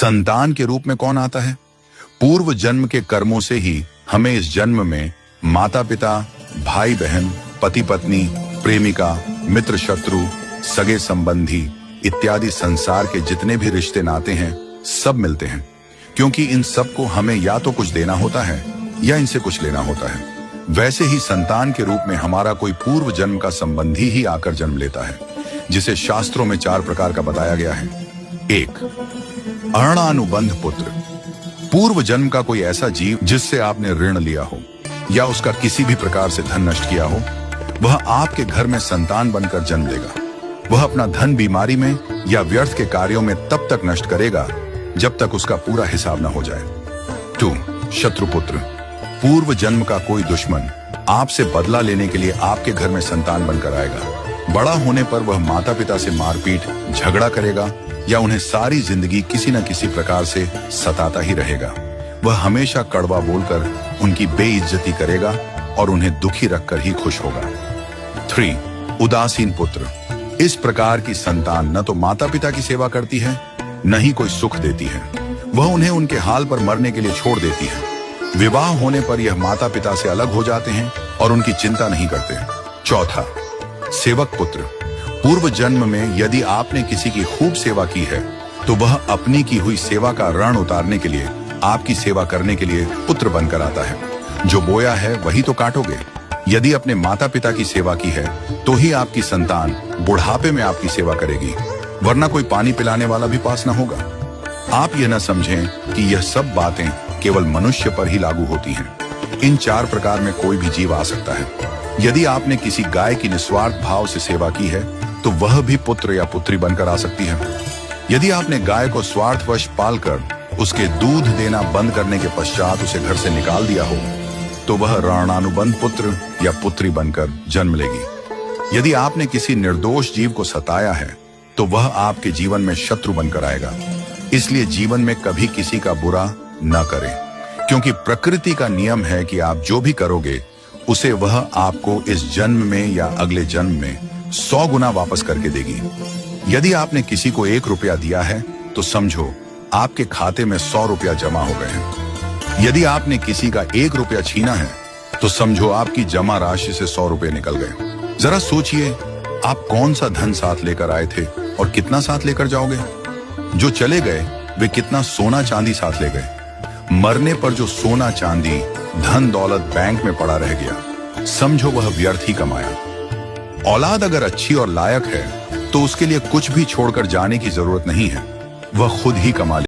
संतान के रूप में कौन आता है? पूर्व जन्म के कर्मों से ही हमें इस जन्म में माता पिता, भाई बहन, पति पत्नी, प्रेमिका, मित्र शत्रु, सगे संबंधी इत्यादि संसार के जितने भी रिश्ते नाते हैं सब मिलते हैं, क्योंकि इन सबको हमें या तो कुछ देना होता है या इनसे कुछ लेना होता है। वैसे ही संतान के रूप में हमारा कोई पूर्व जन्म का संबंधी ही आकर जन्म लेता है, जिसे शास्त्रों में 4 प्रकार का बताया गया है। 1. अऋणानुबंध पुत्र। पूर्व जन्म का कोई ऐसा जीव जिससे आपने ऋण लिया हो या उसका किसी भी प्रकार से धन नष्ट किया हो, वह आपके घर में संतान बनकर जन्म लेगा। वह अपना धन बीमारी में या व्यर्थ के कार्यों में तब तक नष्ट करेगा जब तक उसका पूरा हिसाब न हो जाए। 2. शत्रुपुत्र। पूर्व जन्म का कोई दुश्मन आपसे बदला लेने के लिए आपके घर में संतान बनकर आएगा। बड़ा होने पर वह माता पिता से मारपीट, झगड़ा करेगा या उन्हें सारी जिंदगी किसी न किसी प्रकार से सताता ही रहेगा। वह हमेशा कड़वा बोलकर उनकी बेइज्जती करेगा और उन्हें दुखी रखकर ही खुश होगा। 3. उदासीन पुत्र। इस प्रकार की संतान न तो माता पिता की सेवा करती है, न ही कोई सुख देती है। वह उन्हें उनके हाल पर मरने के लिए छोड़ देती है। विवाह होने पर यह माता पिता से अलग हो जाते हैं और उनकी चिंता नहीं करते। 4. सेवक पुत्र। पूर्व जन्म में यदि आपने किसी की खूब सेवा की है तो वह अपनी की हुई सेवा का ऋण उतारने के लिए आपकी सेवा करने के लिए पुत्र बनकर आता है। जो बोया है वही तो काटोगे। यदि अपने माता पिता की सेवा की है तो ही आपकी संतान बुढ़ापे में आपकी सेवा करेगी, वरना कोई पानी पिलाने वाला भी पास न होगा। आप यह न समझें कि यह सब बातें केवल मनुष्य पर ही लागू होती हैं। इन 4 प्रकार में कोई भी जीव आ सकता है। यदि आपने किसी गाय की निस्वार्थ भाव से सेवा की है तो वह भी पुत्र या पुत्री बनकर आ सकती है। यदि आपने गाय को स्वार्थवश पालकर उसके दूध देना बंद करने के पश्चात उसे घर से निकाल दिया हो तो वह ऋणानुबंध पुत्र या पुत्री बनकर जन्म लेगी। यदि आपने किसी निर्दोष जीव को सताया है तो वह आपके जीवन में शत्रु बनकर आएगा। इसलिए जीवन में कभी किसी का बुरा न करें, क्योंकि प्रकृति का नियम है कि आप जो भी करोगे उसे वह आपको इस जन्म में या अगले जन्म में 100 गुना वापस करके देगी। यदि आपने किसी को 1 रुपया दिया है तो समझो आपके खाते में 100 रुपया जमा हो गए हैं। यदि आपने किसी का 1 रुपया छीना है तो समझो आपकी जमा राशि से 100 रुपये निकल गए। जरा सोचिए, आप कौन सा धन साथ लेकर आए थे और कितना साथ लेकर जाओगे? जो चले गए वे कितना सोना चांदी साथ ले गए? मरने पर जो सोना चांदी धन दौलत बैंक में पड़ा रह गया, समझो वह व्यर्थ ही कमाया। औलाद अगर अच्छी और लायक है तो उसके लिए कुछ भी छोड़कर जाने की जरूरत नहीं है, वह खुद ही कमा ले।